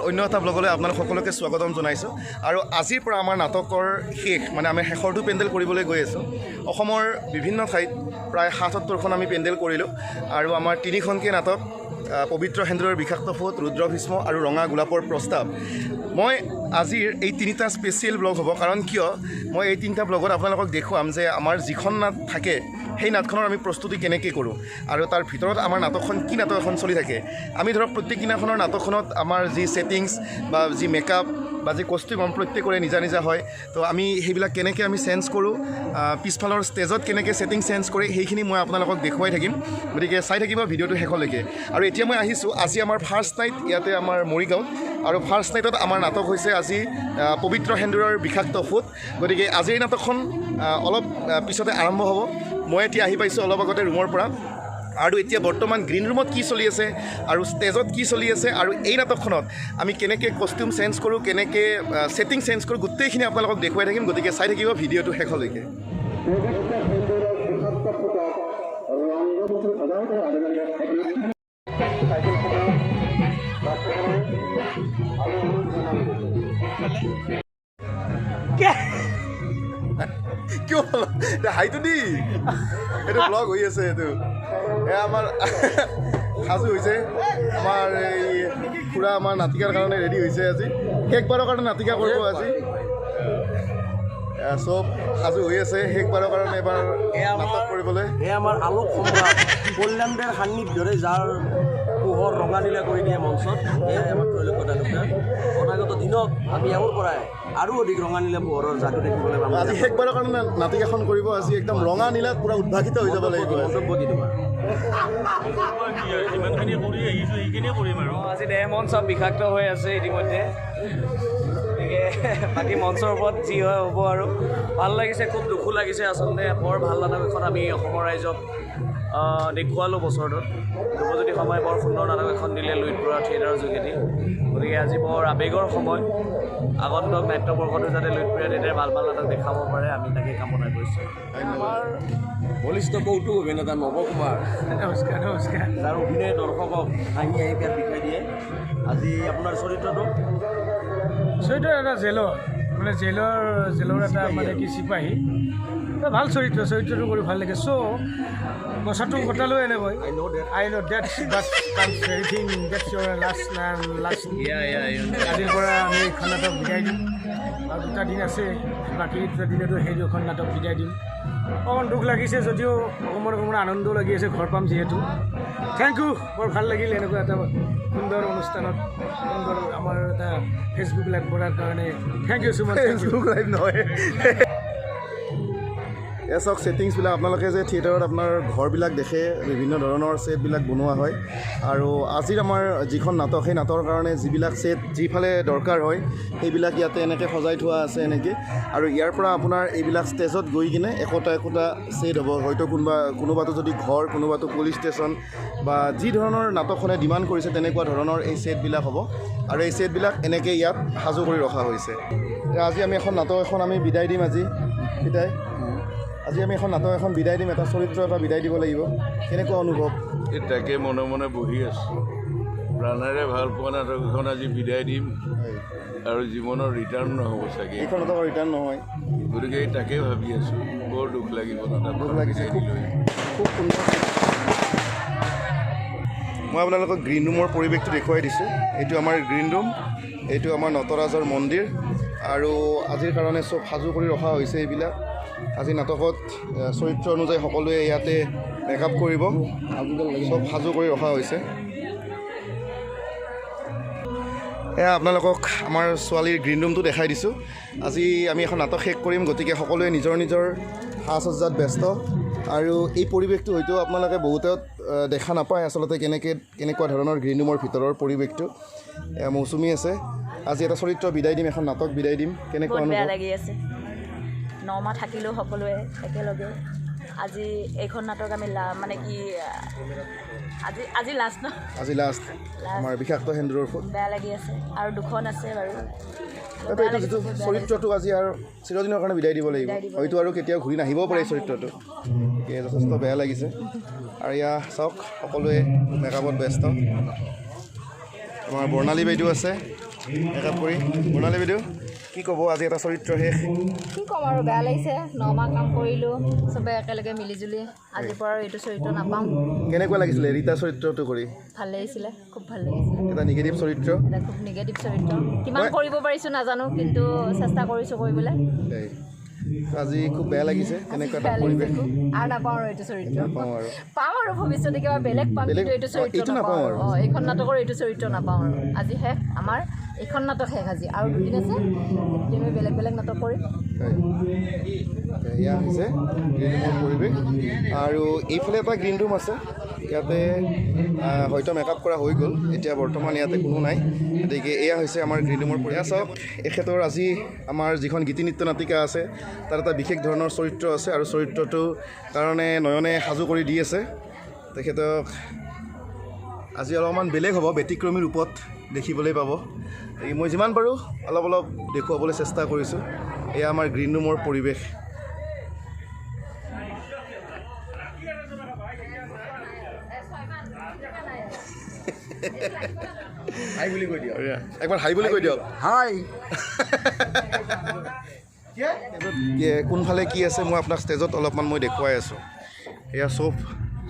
অন্য এটা ব্লগলৈ আপোনালোক সকলোকে স্বাগতম জনাইছোঁ আৰু আজিৰ পৰা আমাৰ নাটকৰ শেষ মানে আমি শেষৰটো পেণ্ডেল কৰিবলৈ গৈ আছোঁ অসমৰ বিভিন্ন ঠাইত প্ৰায় ৭৭খন আমি পেণ্ডেল কৰিলোঁ আৰু আমাৰ তিনিখনকৈ নাটক পবিত্ৰ সেন্দুৰৰ বিষাক্ত ফুট ৰুদ্ৰ ভীষ্ম আৰু ৰঙা গোলাপৰ প্ৰস্তাৱ মই আজিৰ এই তিনিটা স্পেচিয়েল ব্লগ হ'ব কাৰণ কিয় মই এই তিনিটা ব্লগত আপোনালোকক দেখুৱাম যে আমাৰ যিখন নাট থাকে সেই নাটখনৰ আমি প্ৰস্তুতি কেনেকৈ কৰোঁ আৰু তাৰ ভিতৰত আমাৰ নাটকখন কি নাটক এখন চলি থাকে আমি ধৰক প্ৰত্যেক দিনাখনৰ নাটকখনত আমাৰ যি ছেটিংছ বা যি মেকআপ বা যি কষ্টিউম প্ৰত্যেকৰে নিজা নিজা হয় তো আমি সেইবিলাক কেনেকৈ আমি চেঞ্জ কৰোঁ পিছফালৰ ষ্টেজত কেনেকৈ ছেটিং চেঞ্জ কৰি সেইখিনি মই আপোনালোকক দেখুৱাই থাকিম গতিকে চাই থাকিব ভিডিঅ'টো শেষলৈকে আৰু এতিয়া মই আহিছোঁ আজি আমাৰ ফাৰ্ষ্ট নাইট ইয়াতে আমাৰ মৰিগাঁৱত আৰু ফাৰ্ষ্ট নাইটত আমাৰ নাটক হৈছে আজি পবিত্ৰ সেন্দুৰৰ বিষাক্ত ফুট গতিকে আজিৰ নাটকখন অলপ পিছতে আৰম্ভ হ'ব মই এতিয়া আহি পাইছোঁ অলপ আগতে ৰুমৰ পৰা আৰু এতিয়া বৰ্তমান গ্ৰীণ ৰুমত কি চলি আছে আৰু ষ্টেজত কি চলি আছে আৰু এই নাটকখনত আমি কেনেকৈ কষ্টিউম চেঞ্জ কৰোঁ কেনেকৈ ছেটিং চেঞ্জ কৰোঁ গোটেইখিনি আপোনালোকক দেখুৱাই থাকিম গতিকে চাই থাকিব ভিডিঅ'টো শেষলৈকে কিয় হাইটো দি এইটো ব্লগ হৈ আছে এইটো আমাৰ সাজু হৈছে আমাৰ এই খুৰা আমাৰ নাটিকাৰ কাৰণে ৰেডি হৈছে আজি শেষবাৰৰ কাৰণে নাটিকা কৰিব আজি চব সাজু হৈ আছে শেষবাৰৰ কাৰণে এবাৰ নাটক কৰিবলৈ আমাৰ আলোক সম্ৰাট কল্যাণদেৰ সান্নিধ্যৰে যাৰ পোহৰ ৰঙা নীলা কৰি দিয়ে মঞ্চত এয়াই আমাৰ ত্ৰৈলোক্য তালুকদাৰ অনাগত দিনত আমি ইয়াৰ পৰাই আৰু অধিক ৰঙা নীলা পোহৰৰ যাদু দেখিবলৈ পাম আজি শেষবাৰৰ কাৰণে নাটিকাখন কৰিব আজি একদম ৰঙা নীলাত পূৰা উদ্ভাসিত হৈ যাব লাগিব মন্তব্য কি তোমাৰ যিমানখিনি কৰি আহিছোঁ সেইখিনিয়ে কৰিম আৰু আজি দেহ মন চব বিষাক্ত হৈ আছে ইতিমধ্যে গতিকে বাকী মঞ্চৰ ওপৰত যি হয় হ'ব আৰু ভাল লাগিছে খুব দুখো লাগিছে আচলতে বৰ ভাল নাটক এখন আমি অসমৰ ৰাইজক দেখুৱালোঁ বছৰটোত ধ্ৰুৱজ্যোতি সময় বৰ সুন্দৰ নাটক এখন দিলে লুইতপৰা থিয়েটাৰৰ যোগেদি গতিকে আজি বৰ আৱেগৰ সময় আগন্তুক নাট্যবৰ্ষতো যাতে লুইতপৰীয়া থিয়েটাৰে ভাল ভাল নাটক দেখাব পাৰে আমি তাকে কামনা কৰিছোঁ আমাৰ বলিষ্ঠ কৌতুক অভিনেতা নৱকুমাৰ নমস্কাৰ নমস্কাৰ যাৰ অভিনয়ে দৰ্শকক হাঁহি হাঁহি পেট বিষাই দিয়ে আজি আপোনাৰ চৰিত্ৰটো এটা জেলৰ মানে জেলৰ এটা মানে কি চিপাহী ভাল চৰিত্ৰটো কৰি ভাল লাগে চ' বছৰটো কটালেও এনেকৈ I know' dates but everything dates year last আজিৰ পৰা আমি এখন নাটক বিদায় দিম আৰু দুটা দিন আছে বাকী দুটা দিনতো সেই দুখন নাটক বিদায় দিম অকণমান দুখ লাগিছে যদিও অকণমান আনন্দও লাগি আছে ঘৰ পাম যিহেতু থেংক ইউ বৰ ভাল লাগিল এনেকুৱা এটা সুন্দৰ অনুষ্ঠানত সুন্দৰ আমাৰ এটা ফেচবুক লাইভ কৰাৰ কাৰণে thank you so' much Facebook live নহয় এয়া চাওক ছেটিংছবিলাক আপোনালোকে যে থিয়েটাৰত আপোনাৰ ঘৰবিলাক দেখে বিভিন্ন ধৰণৰ ছেটবিলাক বনোৱা হয় আৰু আজিৰ আমাৰ যিখন নাটক সেই নাটকৰ কাৰণে যিবিলাক ছেট যিফালে দৰকাৰ হয় সেইবিলাক ইয়াতে এনেকৈ সজাই থোৱা আছে এনেকৈ আৰু ইয়াৰ পৰা আপোনাৰ এইবিলাক ষ্টেজত গৈ কিনে একোটা ছেট হ'ব হয়তো কোনোবাটো যদি ঘৰ কোনোবাটো পুলিচ ষ্টেচন বা যি ধৰণৰ নাটকখনে ডিমাণ্ড কৰিছে তেনেকুৱা ধৰণৰ এই ছেটবিলাক হ'ব আৰু এই ছেটবিলাক এনেকৈ ইয়াত সাজু কৰি ৰখা হৈছে আজি আমি এখন নাটক এখন আমি বিদায় দিম আজি আমি এখন নাটক এখন বিদায় দিম এটা চৰিত্ৰ এটা বিদায় দিব লাগিব কেনেকুৱা অনুভৱ এই তাকে মনে মনে বহি আছোঁ প্ৰাণেৰে ভাল পোৱা নাটক এখন আজি বিদায় দিম আৰু জীৱনৰ ৰিটাৰ্ণ নহ'ব চাগে এইখন নাটকৰ ৰিটাৰ্ণ নহয় গতিকে তাকে ভাবি আছোঁ বৰ দুখ লাগিব দুখ লাগিছে খুব সুন্দৰ মই আপোনালোকক গ্ৰীণ ৰুমৰ পৰিৱেশটো দেখুৱাই দিছোঁ এইটো আমাৰ গ্ৰীণ ৰুম এইটো আমাৰ নটৰাজৰ মন্দিৰ আৰু আজিৰ কাৰণে চব সাজু কৰি ৰখা হৈছে এইবিলাক আজি নাটকত চৰিত্ৰ অনুযায়ী সকলোৱে ইয়াতে মেকআপ কৰিব চব সাজু কৰি ৰখা হৈছে এয়া আপোনালোকক আমাৰ ছোৱালীৰ গ্ৰীণ ৰুমটো দেখাই দিছোঁ আজি আমি এখন নাটক শেষ কৰিম গতিকে সকলোৱে নিজৰ নিজৰ সাজ সজ্জাত ব্যস্ত আৰু এই পৰিৱেশটো হয়তো আপোনালোকে বহুতে দেখা নাপায় আচলতে কেনেকুৱা ধৰণৰ গ্ৰীণ ৰুমৰ ভিতৰৰ পৰিৱেশটো মৌচুমী আছে আজি এটা চৰিত্ৰ বিদায় দিম এখন নাটক বিদায় দিম কেনেকুৱা বেয়া লাগি আছে 9 মাহ থাকিলেও সকলোৱে একেলগে আজি এইখন নাটক আমি মানে কি আজি লাষ্ট আমাৰ বিষাক্ত সেন্দুৰৰ ফুট বেয়া লাগি আছে আৰু দুখন আছে বাৰু এইটো যিটো চৰিত্ৰটো আজি আৰু চিৰদিনৰ কাৰণে বিদায় দিব লাগিব হয়তো আৰু কেতিয়াও ঘূৰি নাহিবও পাৰে চৰিত্ৰটো যথেষ্ট বেয়া লাগিছে আৰু এয়া চাওক সকলোৱে মেকআপত ব্যস্ত আমাৰ বৰ্ণালী বাইদেউ আছে মেকআপ কৰি। বৰ্ণালী বাইদেউ কি ক'ব আজি এটা চৰিত্ৰ শেষ? কি ক'ম আৰু বেয়া লাগিছে 9 মাহ কাম কৰিলোঁ চবে একেলগে মিলিজুলি আজিৰ পৰা আৰু এইটো চৰিত্ৰ নাপাওঁ। কেনেকুৱা লাগিছিলে ৰীতা চৰিত্ৰটো কৰি? ভাল লাগিছিলে, খুব ভাল লাগিছিলে। এটা নিগেটিভ চৰিত্ৰ, এটা খুব নিগেটিভ চৰিত্ৰ, কিমান কৰিব পাৰিছোঁ নাজানো কিন্তু চেষ্টা কৰিছোঁ কৰিবলৈ। আজি খুব বেয়া লাগিছে তেনেকুৱা এটা পৰিৱেশ। আৰু নাপাওঁ আৰু এইটো চৰিত্ৰ নাপাওঁ আৰু পাম আৰু ভৱিষ্যতে কিবা বেলেগ পাম কিন্তু এইটো চৰিত্ৰ নাপাওঁ আৰু এইখন নাটকৰ এইটো চৰিত্ৰ নাপাওঁ আৰু আজি শেষ আমাৰ এইখন নাটক শেষ আজি আৰু দুদিন আছে আমি বেলেগ বেলেগ নাটক কৰিম। এয়া হৈছে গ্ৰীণ ৰুমৰ পৰিৱেশ আৰু এইফালে এটা গ্ৰীণ ৰুম আছে ইয়াতে হয়তো মেকআপ কৰা হৈ গ'ল এতিয়া বৰ্তমান ইয়াতে কোনো নাই গতিকে এয়া হৈছে আমাৰ গ্ৰীণ ৰুমৰ পৰিৱেশ। চাওক এখেতৰ আজি আমাৰ যিখন গীতি নৃত্য নাটিকা আছে তাত এটা বিশেষ ধৰণৰ চৰিত্ৰ আছে আৰু চৰিত্ৰটোৰ কাৰণে নয়নে সাজু কৰি দি আছে তেখেতক আজি অলপমান বেলেগ হ'ব ব্যতিক্ৰমী ৰূপত দেখিবলৈ পাব। মই যিমান পাৰোঁ অলপ অলপ দেখুৱাবলৈ চেষ্টা কৰিছোঁ। এয়া আমাৰ গ্ৰীণ ৰুমৰ পৰিৱেশ। হাই বুলি কৈ দিয়ক, একবাৰ হাই বুলি কৈ দিয়ক। হাই কোনফালে কি আছে মই আপোনাক ষ্টেজত অলপমান মই দেখুৱাই আছোঁ। এয়া চব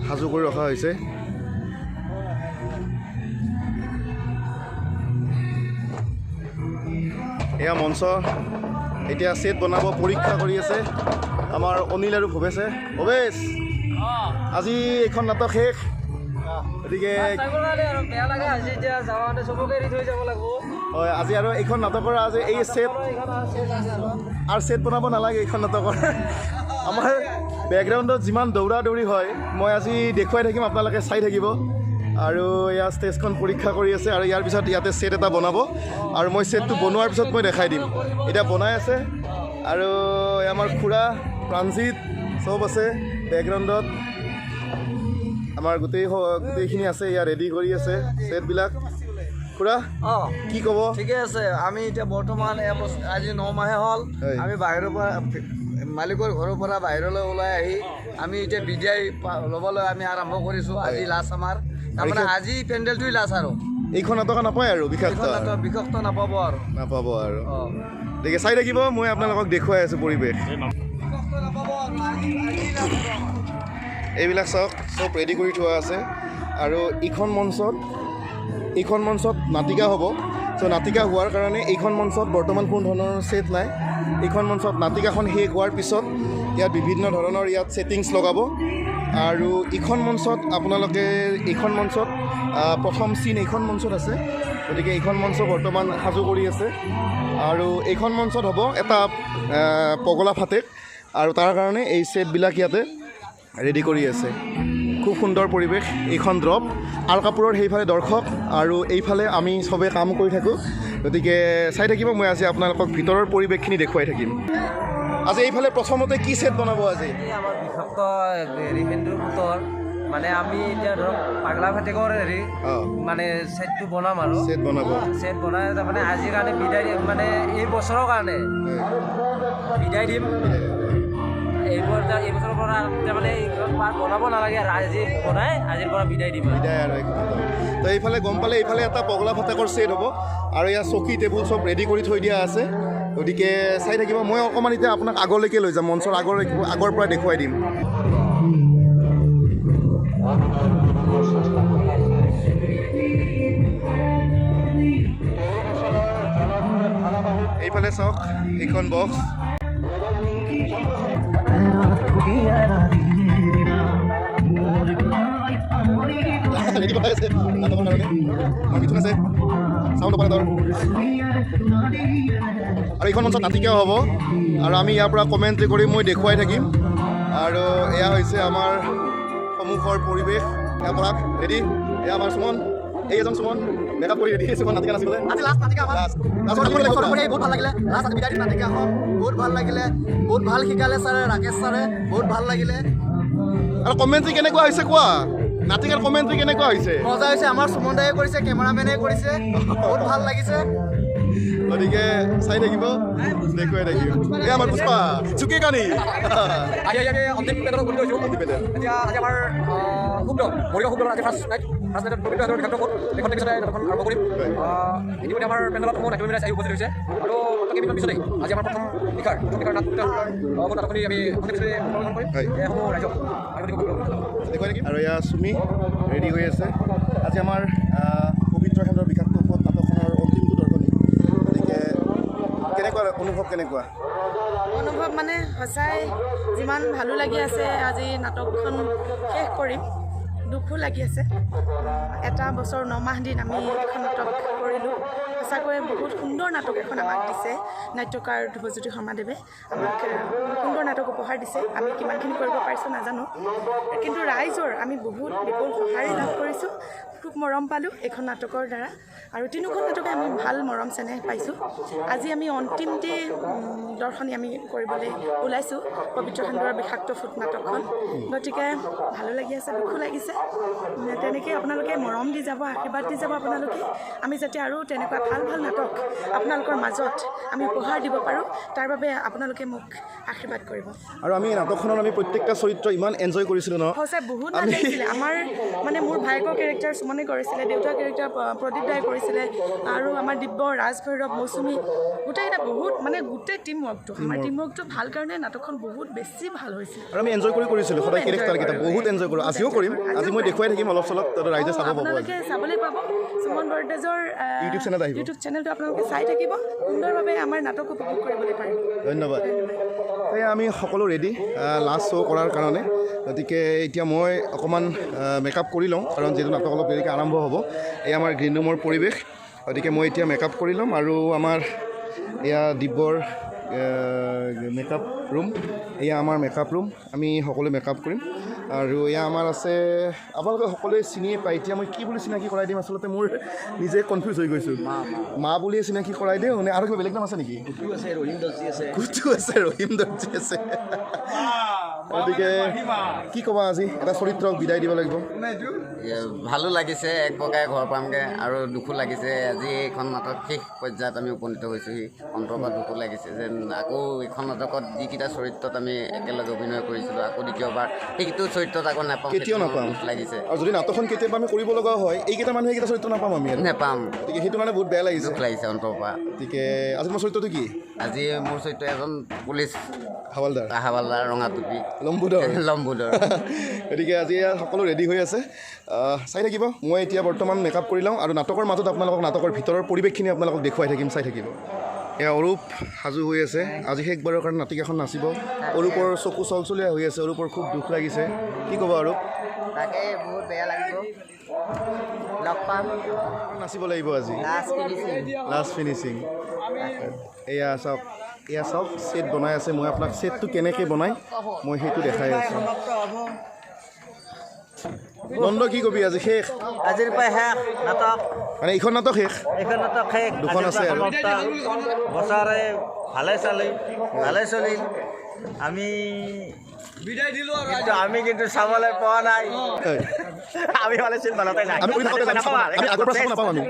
সাজু কৰি ৰখা হৈছে। এয়া মঞ্চ এতিয়া ছেট বনাব পৰীক্ষা কৰি আছে আমাৰ অনিল আৰু ভৱেশে। ভৱেশ আজি এইখন নাটক শেষ গতিকে হয় আজি আৰু এইখন নাটকৰ আজি এই ছেট আৰু ছেট বনাব নালাগে এইখন নাটকৰ। আমাৰ বেকগ্ৰাউণ্ডত যিমান দৌৰা দৌৰি হয় মই আজি দেখুৱাই থাকিম আপোনালোকে চাই থাকিব। আৰু ইয়াৰ ষ্টেজখন পৰীক্ষা কৰি আছে আৰু ইয়াৰ পিছত ইয়াতে ছেট এটা বনাব আৰু মই ছেটটো বনোৱাৰ পিছত মই দেখাই দিম। এতিয়া বনাই আছে আৰু আমাৰ খুৰা প্ৰাণজিত চব আছে বেকগ্ৰাউণ্ডত আমাৰ গোটেইখিনি আছে ইয়াত ৰেডি কৰি আছে ছেটবিলাক। খুৰা কি ক'ব? ঠিকে আছে আমি এতিয়া বৰ্তমান আজি 9 মাহে হ'ল আমি বাহিৰৰ পৰা মালিকৰ ঘৰৰ পৰা বাহিৰলৈ ওলাই আহি আমি এতিয়া বিদায় ল'বলৈ আমি আৰম্ভ কৰিছোঁ। আজি লাষ্ট আমাৰ তাৰমানে আজি পেণ্ডেলটোৱে লাষ্ট আৰু এইখন নাটক নাপায় আৰু বিষাক্ত নাপাব আৰু গতিকে চাই থাকিব। মই আপোনালোকক দেখুৱাই আছোঁ পৰিৱেশ। এইবিলাক চাওক চব ৰেডি কৰি থোৱা আছে আৰু এইখন মঞ্চত নাটিকা হ'ব। চ' নাটিকা হোৱাৰ কাৰণে এইখন মঞ্চত বৰ্তমান কোনো ধৰণৰ ছেট নাই। এইখন মঞ্চত নাটিকাখন শেষ হোৱাৰ পিছত ইয়াত বিভিন্ন ধৰণৰ ইয়াত ছেটিংছ লগাব আৰু এইখন মঞ্চত আপোনালোকে এইখন মঞ্চত প্ৰথম চিন এইখন মঞ্চত আছে গতিকে এইখন মঞ্চ বৰ্তমান সাজু কৰি আছে আৰু এইখন মঞ্চত হ'ব এটা পগলা ফাটেক আৰু তাৰ কাৰণে এই ছেটবিলাক ইয়াতে ৰেডি কৰি আছে। খুব সুন্দৰ পৰিৱেশ। এইখন ড্ৰপ আৰু কাপোৰৰ সেইফালে দৰ্শক আৰু এইফালে আমি চবেই কাম কৰি থাকোঁ গতিকে চাই থাকিব। মই আজি আপোনালোকক ভিতৰৰ পৰিৱেশখিনি দেখুৱাই থাকিম। আজি এইফালে প্ৰথমতে কি ছেট বনাব? আজি আমাৰ বিষাক্ত হিন্দুৰ পুতৰ মানে আমি এতিয়া ধৰক পাগলা ফাটেকৰ মানে ছেটটো বনাম আৰু ছেট বনাই তাৰমানে আজিৰ কাৰণে বিদায় মানে এই বছৰৰ কাৰণে বিদায় দিম। এইবছৰৰ পৰা তাৰমানে এইখন পাৰ্ট বনাব নালাগে আৰু আজি বনাই আজিৰ পৰা বিদায় দিম বিদায় আৰু তো এইফালে গম পালে এইফালে এটা পগলা ফাটেকৰ ছেট হ'ব আৰু ইয়াত চকী টেবুল চব ৰেডি কৰি থৈ দিয়া আছে গতিকে চাই থাকিব। মই অকণমান এতিয়া আপোনাক আগলৈকে লৈ যাম, মঞ্চৰ আগৰ পৰা দেখুৱাই দিম। এইফালে চাওক এইখন বক্স মিথুন আছে চাউণ্ড অপাৰেটৰ আৰু এইখন মঞ্চত নাটিকাও হ'ব আৰু আমি ইয়াৰ পৰা কমেণ্ট্ৰি কৰি মই দেখুৱাই থাকিম। আৰু এয়া হৈছে আমাৰ সন্মুখৰ পৰিৱেশ। এয়া পঢ়াক ৰেডি। এয়া আমাৰ সুমন, এই এজন সুমন মেকআপ কৰি ৰেডি। সুমন নাটিকা নাচিবলৈ আজি লাষ্ট নাটিকা বহুত ভাল লাগিলে। লাষ্ট আজি বিদায় নাটিকাখন বহুত ভাল লাগিলে, বহুত ভাল শিকালে ছাৰে, ৰাকেশ ছাৰে বহুত ভাল লাগিলে। আৰু কমেণ্ট্ৰি কেনেকুৱা হৈছে কোৱা? নাটিকাৰ কমেণ্ট্ৰি কেনেকুৱা হৈছে? মজা হৈছে। আমাৰ সুমন দায়ে কৰিছে, কেমেৰামেনে কৰিছে, বহুত ভাল লাগিছে। গতিকে চাই থাকিব, দেখুৱাই থাকিম। এই আমাৰ পুষ্পা চুকি কানি অন্তিম পেণ্ডেলত এতিয়া আজি আমাৰ শুক্ৰ মৰিগাঁও শুক্ৰ আজি ফাৰ্ষ্ট নাইট ফাৰ্ষ্ট নাইটত পবিত্ৰ হাতৰ বিখ্যাত ক'ত এইখন পিছতে নাটকখন আৰম্ভ কৰিম ইতিমধ্যে আমাৰ পেণ্ডেলত মোৰ নাট্য আহি উপস্থিত হৈছে আৰু কেইদিনমান পিছতেই আজি আমাৰ প্ৰথম নিশাৰ নাট নাটকনি আমি পিছতে পৰিৱেশন কৰিম এইসমূহ ৰাইজক দেখুৱাই নেকি আৰু এয়া চুমি ৰেডি হৈ আছে আজি আমাৰ পবিত্ৰ হাতৰ বিখ্যাত ক'ত নাটকখনৰ অন্তিমটো দৰ্শনী গতিকে কেনেকুৱা অনুভৱ কেনেকুৱা অনুভৱ মানে সঁচাই যিমান ভালো লাগি আছে আজি নাটকখন শেষ কৰিম দুখো লাগি আছে এটা বছৰ 9 মাহ দিন আমি এখন নাটক কৰিলোঁ সঁচাকৈ বহুত সুন্দৰ নাটক এখন আমাক দিছে নাট্যকাৰ ধ্ৰুৱজ্যোতি শৰ্মাদেৱে আমাক সুন্দৰ নাটক উপহাৰ দিছে আমি কিমানখিনি কৰিব পাৰিছোঁ নাজানো কিন্তু ৰাইজৰ আমি বহুত বিপুল সঁহাৰি লাভ কৰিছোঁ খুব মৰম পালোঁ এইখন নাটকৰ দ্বাৰা আৰু তিনিখন নাটকে আমি ভাল মৰম চেনেহ পাইছোঁ আজি আমি অন্তিমটি দৰ্শনী আমি কৰিবলৈ ওলাইছোঁ পবিত্ৰ সান্দৰৰ বিষাক্ত ফুট নাটকখন গতিকে ভালো লাগি আছে দুখো লাগিছে তেনেকৈ আপোনালোকে মৰম দি যাব আশীৰ্বাদ দি যাব আপোনালোকে আমি যাতে আৰু তেনেকুৱা ভাল ভাল নাটক আপোনালোকৰ মাজত আমি উপহাৰ দিব পাৰোঁ তাৰ বাবে আপোনালোকে মোক আশীৰ্বাদ কৰিব আৰু আমি নাটকখনত আমি প্ৰত্যেকটা চৰিত্ৰ ইমান এনজয় কৰিছিলোঁ ন সঁচাই বহুত ভাল লাগিছিলে আমাৰ মানে মোৰ ভায়েকৰ কেৰেক্টাৰ সুমনে কৰিছিলে দেউতাৰ কেৰেক্টাৰ প্ৰদীপ দাই কৰিছিলে আৰু আমাৰ দিব্য ৰাজভৈৰৱ মৌচুমী গোটেইকেইটা বহুত মানে গোটেই টিম ৱৰ্কটো আমাৰ টিম ৱৰ্কটো ভাল কাৰণে নাটকখন বহুত বেছি ভাল হৈছিল আৰু আমি এনজয় কৰিছিলোঁ সদায় কেৰেক্টাৰকেইটা বহুত এনজয় কৰোঁ আজিও কৰিম আজি মই দেখুৱাই থাকিম অলপ চলপ ৰাইজে চাব পাব আপোনালোকে চাবলৈ পাব সুমন বৰদেজৰ ইউটিউব চেনেল আহিব ইউটিউব চেনেলটো আপোনালোকে চাই থাকিব সুন্দৰভাৱে আমাৰ নাটক উপভোগ কৰিবলৈ পাৰিব ধন্যবাদ সেয়া আমি সকলো ৰেডি লাষ্ট শ্ব' কৰাৰ কাৰণে গতিকে এতিয়া মই অকণমান মেকআপ কৰি লওঁ কাৰণ যিহেতু নাটক অলপ দেৰিকৈ আৰম্ভ হ'ব এই আমাৰ গ্ৰীণ ৰুমৰ পৰিৱেশ গতিকে মই এতিয়া মেকআপ কৰি ল'ম আৰু আমাৰ এয়া দিব্যৰ মেকআপ ৰুম এয়া আমাৰ মেকআপ ৰুম আমি সকলোৱে মেকআপ কৰিম আৰু এয়া আমাৰ আছে আপোনালোকে সকলোৱে চিনিয়ে পায় এতিয়া মই কি বুলি চিনাকি কৰাই দিম আচলতে মোৰ নিজে কনফিউজ হৈ গৈছোঁ মা বুলিয়ে চিনাকি কৰাই দিওঁ নে আৰু কিবা বেলেগ নাম আছে নেকি কুটু আছে ৰহিম দৰ্জী আছে গতিকে কি ক'বা আজি এটা চৰিত্ৰক বিদায় দিব লাগিব ভালো লাগিছে এক প্ৰকাৰে ঘৰ পামগৈ আৰু দুখো লাগিছে আজি এইখন নাটক শেষ পৰ্যায়ত আমি উপনীত হৈছোঁহি অন্তৰৰ পৰা দুখো লাগিছে যেন আকৌ এইখন নাটকত যিকেইটা চৰিত্ৰত আমি একেলগে অভিনয় কৰিছিলোঁ আকৌ দ্বিতীয়বাৰ সেইটো চৰিত্ৰত আকৌ নাপাম কেতিয়াও নাপাম লাগিছে আৰু যদি নাটকখন কেতিয়াবা আমি কৰিব লগা হয় এইকেইটা মানুহে এইকেইটা চৰিত্ৰ নাপাম আমি নেপাম গতিকে সেইটো মানে বহুত বেয়া লাগিছে দুখ লাগিছে অন্তৰৰ পৰা গতিকে আজি মোৰ চৰিত্ৰটো কি আজি মোৰ চৰিত্ৰ এজন পুলিচ হাৱালদাৰ ৰঙা টুপি লম্বোদৰ গতিকে আজি সকলো ৰেডি হৈ আছে চাই থাকিব মই এতিয়া বৰ্তমান মেকআপ কৰি লওঁ আৰু নাটকৰ মাজত আপোনালোকক নাটকৰ ভিতৰৰ পৰিৱেশখিনি আপোনালোকক দেখুৱাই থাকিম চাই থাকিব এয়া অৰূপ সাজু হৈ আছে আজি শেষবাৰৰ কাৰণে নাটিকাখন নাচিব অৰূপৰ চকু চলচলীয়া হৈ আছে অৰূপৰ খুব দুখ লাগিছে কি ক'ব অৰূপ তাকে বহুত বেয়া লাগিব লগ পাম নাচিব লাগিব আজি লাষ্ট ফিনিচিং এয়া চাওক ছেট বনাই আছে মই আপোনাক ছেটটো কেনেকৈ বনাই মই সেইটো দেখাই আছোঁ নন্দ কি কবি আজি শেষ আজিৰ পৰা শেষ নাটক মানে এইখন নাটক শেষ দুখন আছে আৰু বছৰে ভালে চলিল আমি বিদায় দিলোঁ কিন্তু আমি কিন্তু চাবলৈ পোৱা নাই আমি মানে চিন্তাতে নাই আমি আগৰ পৰা চাব নাপাওঁ আমি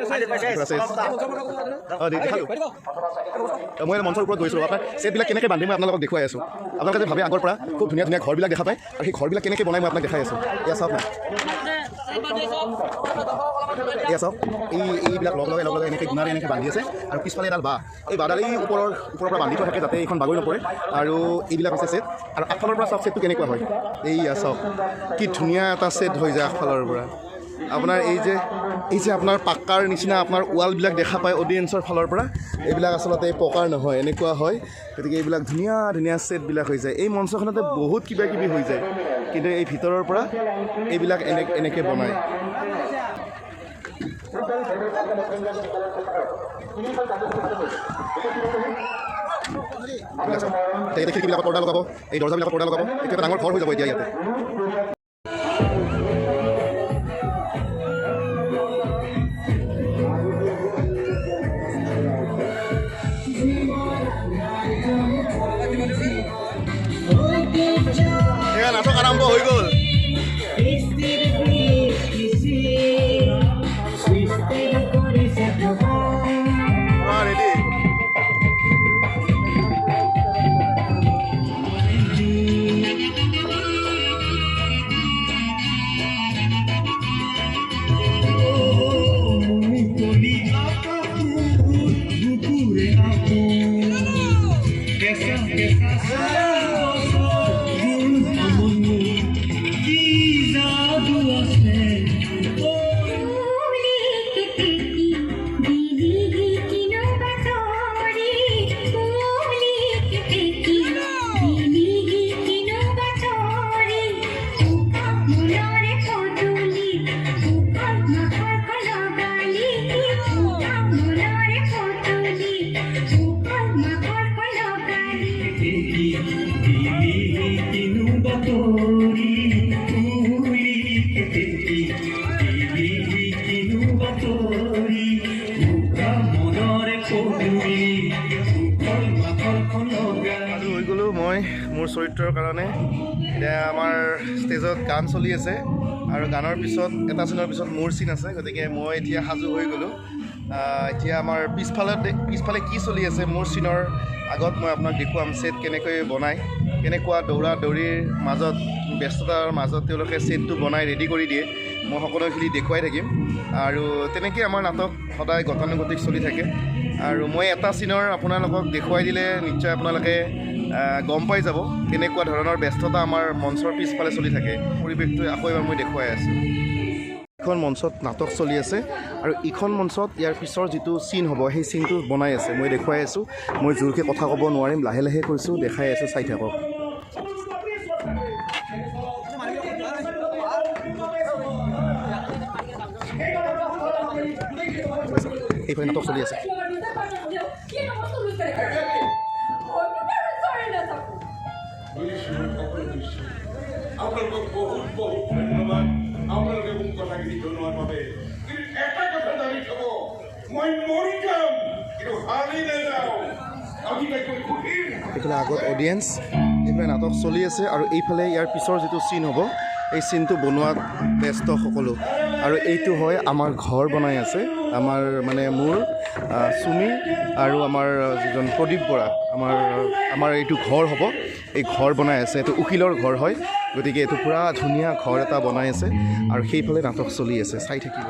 মই মঞ্চৰ ওপৰত গৈছিলোঁ আপোনাৰ ছেটবিলাক কেনেকৈ বান্ধি মই আপোনালোকক দেখুৱাই আছোঁ আপোনালোকে যে ভাবে আগৰ পৰা খুব ধুনীয়া ধুনীয়া ঘৰবিলাক দেখা পায় আৰু সেই ঘৰবিলাক কেনেকৈ বনাই মই আপোনাক দেখাই আছোঁ এয়া চাওক না এয়া চাওক এইবিলাক লগে এনেকৈ গুণাৰে এনেকৈ বান্ধি আছে আৰু পিছফালে এডাল বাঁহ এই বাঁহডাল এই ওপৰৰ পৰা বান্ধি থোৱা থাকে যাতে এইখন বাগৰি নপৰে আৰু এইবিলাক হৈছে ছেট আৰু আগফালৰ পৰা চাওক ছেটটো কেনেকুৱা হয় এইয়া চাওক কি ধুনীয়া এটা ছেট হৈ যায় আগফালৰ পৰা আপোনাৰ এই যে আপোনাৰ পাক্কাৰ নিচিনা আপোনাৰ ৱালবিলাক দেখা পায় অডিয়েঞ্চৰ ফালৰ পৰা এইবিলাক আচলতে পকাৰ নহয় এনেকুৱা হয় গতিকে এইবিলাক ধুনীয়া ধুনীয়া ছেটবিলাক হৈ যায় এই মঞ্চখনতে বহুত কিবা কিবি হৈ যায় কিন্তু এই ভিতৰৰ পৰা এইবিলাক এনেকৈ বনায় খিৰিকীবিলাকত পৰ্দা লগাব এই দৰ্জাবিলাকত পৰ্দা লগাব এইটো এটা ডাঙৰ ঘৰ হৈ যাব এতিয়া ইয়াতে নাটক আৰম্ভ হৈ গ'ল ৰেডি মোৰ চৰিত্ৰৰ কাৰণে এতিয়া আমাৰ ষ্টেজত গান চলি আছে আৰু গানৰ পিছত এটা চিনৰ পিছত মোৰ চিন আছে গতিকে মই এতিয়া সাজু হৈ গ'লোঁ এতিয়া আমাৰ পিছফালে কি চলি আছে মোৰ চিনৰ আগত মই আপোনাক দেখুৱাম ছেট কেনেকৈ বনায় কেনেকুৱা দৌৰা দৌৰিৰ মাজত ব্যস্ততাৰ মাজত তেওঁলোকে ছেটটো বনাই ৰেডি কৰি দিয়ে মই সকলোখিনি দেখুৱাই থাকিম আৰু তেনেকৈ আমাৰ নাটক সদায় গতানুগতিক চলি থাকে আৰু মই এটা চিনৰ আপোনালোকক দেখুৱাই দিলে নিশ্চয় আপোনালোকে গম পাই যাব কেনেকুৱা ধৰণৰ ব্যস্ততা আমাৰ মঞ্চৰ পিছফালে চলি থাকে পৰিৱেশটো আকৌ এবাৰ মই দেখুৱাই আছোঁ এইখন মঞ্চত নাটক চলি আছে আৰু ইখন মঞ্চত ইয়াৰ পিছৰ যিটো চিন হ'ব সেই চিনটো বনাই আছে মই দেখুৱাই আছোঁ মই জোৰকৈ কথা ক'ব নোৱাৰিম লাহে লাহে কৈছোঁ দেখাই আছোঁ চাই থাকক এইফালে নাটক চলি আছে আপোনালোকক বহুত বহুত ধন্যবাদ আপোনালোকে মোক কথাখিনি জনোৱাৰ বাবে কিন্তু এটা কথা জানি থ'ব মই মৰি যাম কিন্তু হাৰি নাযাওঁ এইফালে আগত অডিয়েঞ্চ এইফালে নাটক চলি আছে আৰু এইফালে ইয়াৰ পিছৰ যিটো চিন হ'ব এই চিনটো বনোৱাত ব্যস্ত সকলো আৰু এইটো হয় আমাৰ ঘৰ বনাই আছে আমাৰ মানে মোৰ চুমি আৰু আমাৰ যিজন প্ৰদীপ বৰা আমাৰ এইটো ঘৰ হ'ব এই ঘৰ বনাই আছে এইটো উকিলৰ ঘৰ হয় গতিকে এইটো পূৰা ধুনীয়া ঘৰ এটা বনাই আছে আৰু সেইফালে নাটক চলি আছে চাই থাকিব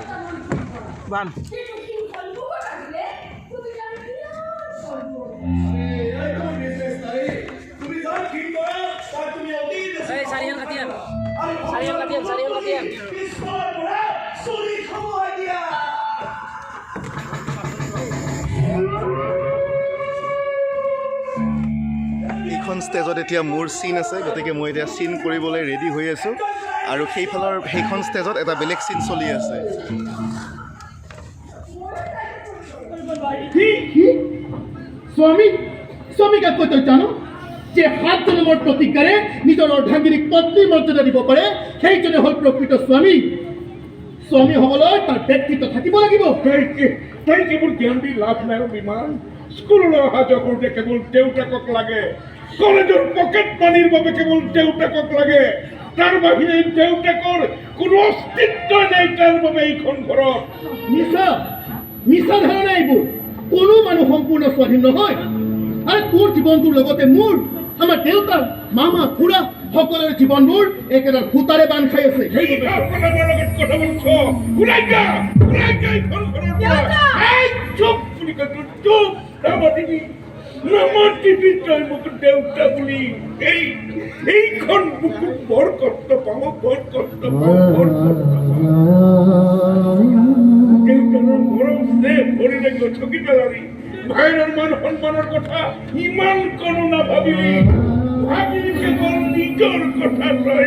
এইখন ষ্টেজত এতিয়া মোৰ চিন আছে গতিকে মই এতিয়া চিন কৰিবলৈ ৰেডি হৈ আছোঁ আৰু সেইখন ষ্টেজত এটা বেলেগ চিন চলি আছে স্বামী কাক কৈ তই জানো যে 7 জন্মৰ প্ৰতিজ্ঞাৰে নিজৰ অৰ্ধাংগিনীক পত্নীৰ মৰ্যাদা দিব পাৰে সেইজনে হ'ল প্ৰকৃত স্বামীসকলৰ তাৰ ব্যক্তিত্ব থাকিব লাগিব তই কেৱল জ্ঞান দি লাভ নাই বিমান স্কুললৈ অহা যোৱা কৰোঁতে কেৱল দেউতাকক লাগে কলেজৰ পকেট মানিৰ বাবে কেৱল দেউতাকক লাগে তাৰ বাহিৰে দেউতাকৰ কোনো অস্তিত্বই নাই তাৰ বাবে এইখন ঘৰত মিছা ধাৰণা এইবোৰ কোনো মানুহ সম্পূৰ্ণ স্বাধীন নহয় আৰু তোৰ জীৱনটোৰ লগতে মোৰ আমাৰ দেউতাৰ মামা খুৰা সকলোৰে জীৱনবোৰ একেডাল সূতাৰে বান্ধ খাই আছে দেউতা বুলি এইখন বুকুত বৰ কষ্ট পাব দেউতাৰৰ মৰম স্নেহ ভৰি লাগিব ঠকি পেলাবি ভাইৰৰ মান সন্মানৰ কথা ইমান কোনো নাভাবিলি ভাবিলি কেৱল নিজৰ কথা তই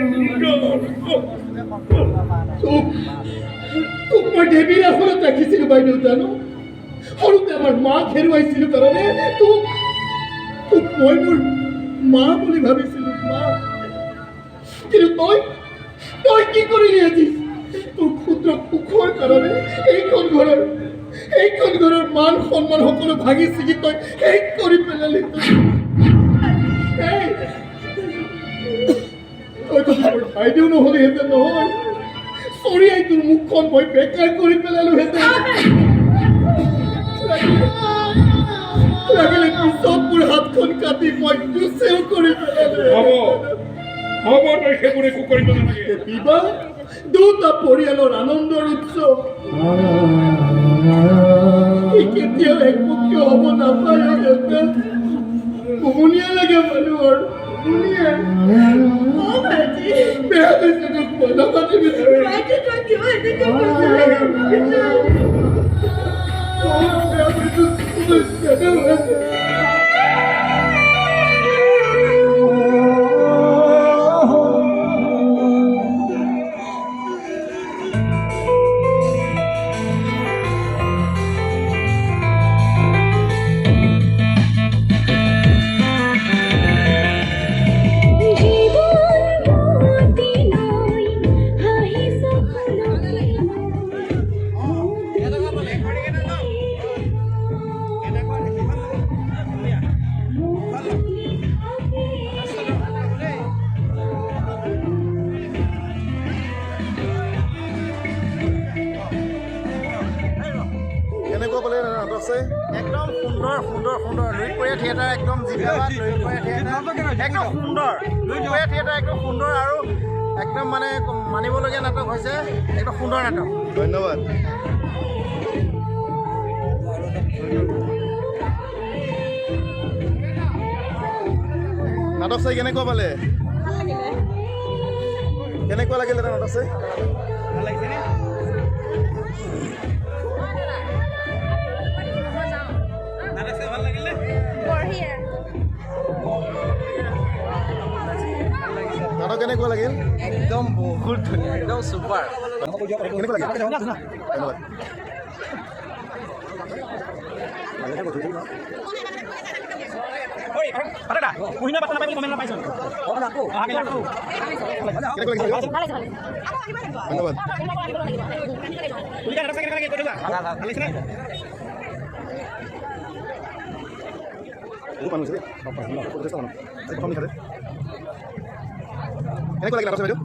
তোক মই দেৱীৰ আখৰত ৰাখিছিলোঁ বাইদেউ জানো সৰুতে আমাৰ মাক হেৰুৱাইছিলোঁ কাৰণে তোক মই মোৰ মা বুলি ভাবিছিলোঁ মা কিন্তু তই কি কৰিলি আজি তোৰ ক্ষুদ্ৰ সুখৰ কাৰণে এইখন ঘৰৰ মান সন্মান সকলো ভাঙি ছিগি তই শেষ কৰি পেলালি তই তো মোৰ বাইদেউ নহ'লিহেঁতেন নহয় চৰিয়াই তোৰ মুখখন মই বেকাৰ কৰি পেলালোহেঁতেন লাগিলে পিছত মোৰ হাতখন কাটি মই দুচেও কৰি পেলালো হ'ব তই সেইবোৰ একো কৰিব নালাগে দুটা পৰিয়ালৰ আনন্দৰ উৎসৱ কেতিয়াও একপক্ষীয় হ'ব নাপায় দেউতা সমনীয়া লাগে মানুহৰ সমনীয়া বেয়া হৈছে তোক মনা পাতি কেনেকুৱা পালে নাটক চাই? একদম সুন্দৰ সুন্দৰ সুন্দৰ লুইটপৰিয়া থিয়েটাৰ একদম জিন্দাবাদ লুইটপৰিয়া থিয়েটাৰ একদম সুন্দৰ লুইটপৰিয়া থিয়েটাৰ একদম সুন্দৰ আৰু একদম মানে মানিবলগীয়া নাটক হৈছে একদম সুন্দৰ নাটক ধন্যবাদ। নাটক চাই কেনেকুৱা পালে? কেনেকুৱা লাগিলে নাটক চাই? ভাল লাগিছেনে? ভাল লাগিলে নাটক কেনেকুৱা লাগিল? একদম বহুত ধুনীয়া একদম ছুপাৰ কেনেকুৱা লাগিল? ধন্যবাদ। কেনেকুৱা লাগিল নাটক বাইদেউ?